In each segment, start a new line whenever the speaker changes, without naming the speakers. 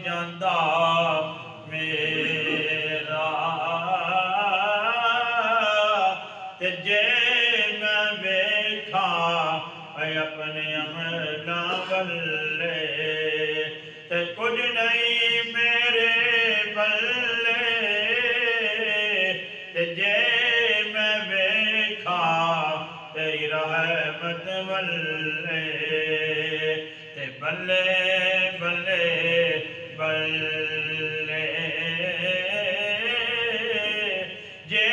जांदा मेरा ते जे मैं वेखा अपने अमला बल्ले ते कुछ नहीं मेरे बल्ले ते जे मैं वेखा तेरी रहमत बल्ले ते बल्ले बल्ले बल्ले जे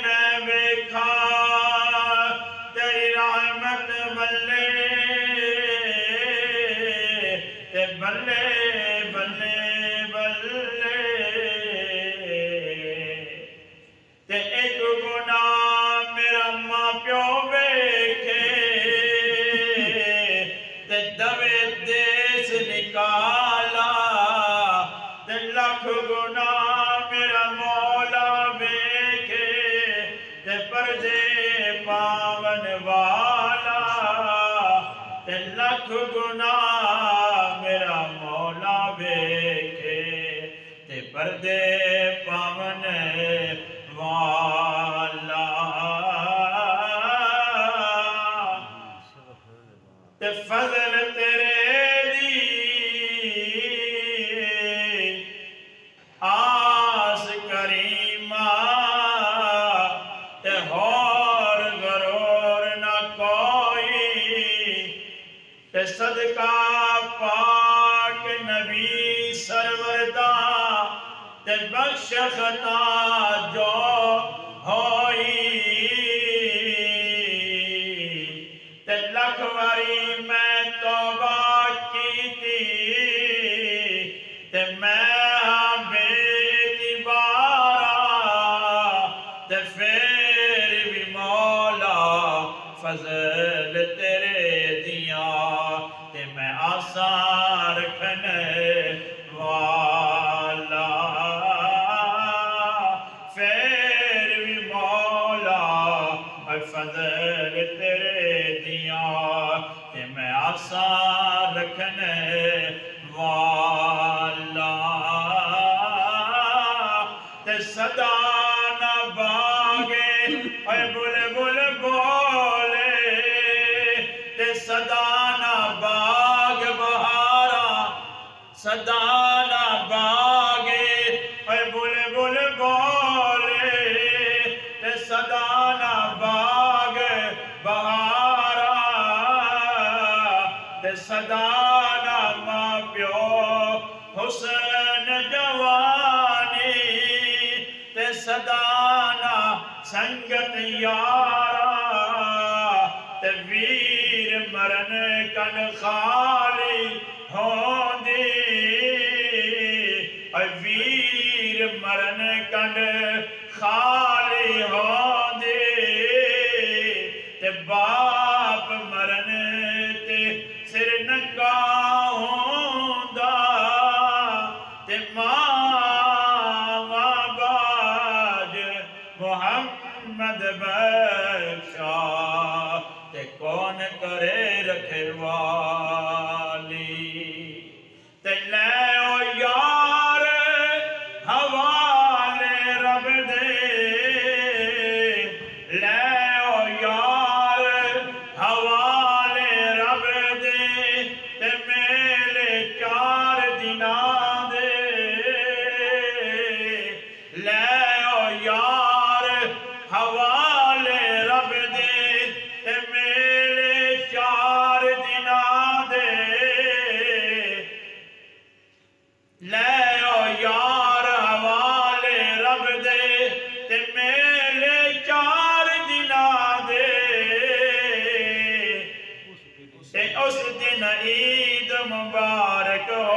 मैं वेखा तेरी रहमत बल्ले ते बल्ले बल्ले बल्ले ते एक गुनाह मेरा मां प्यो वेखे ते दवे देश निकाला ते लख गुनाह मेरा मौला वेखे ते पर्दे पावन वाला ते लख गुनाह मेरा मौला वेखे ते पर्दे पावन वाला ते फजल तेरे दी आस करीमा ते होर गरोर न कोई ते सदका पाक नबी सरवर दा ते बख्श खता जो होई ते लख वारी मैं तौबा की थी ते मैं बेतिबारा ते फिर भी मौला फजल तेरे दिया ते मैं आसा रखने वाला फिर भी मौला फजल तेरे दिया ते मैं आसा रखने वाला ते सदा न बागे बुलबुल बोले ते सदा न बाग बहारा सदा न बागे बुलबुल बोले ते सदा न बाग बहारा ते सदा न मां प्यो हुसन जवानी ते सदा न संगत यारा ते वीर मरन कन खाली होंदी वीर मरन कन खाली होंदी ते बाप मरन ते सिर नंगा होंदा ते मां बाज मोहम्मद बख्शा ते कौन करे रखवाली ते ले ओ यार हवाले रब दे ले ओ यार हवाले रब दे ते मेले 4 दिना दे ले ओ यार हवाले रब दे ते मेले 4 दिना दे ले ओ यार हवाले रब दे ते मेले 4 दिना दे ते उस दिन ईद मुबारक हो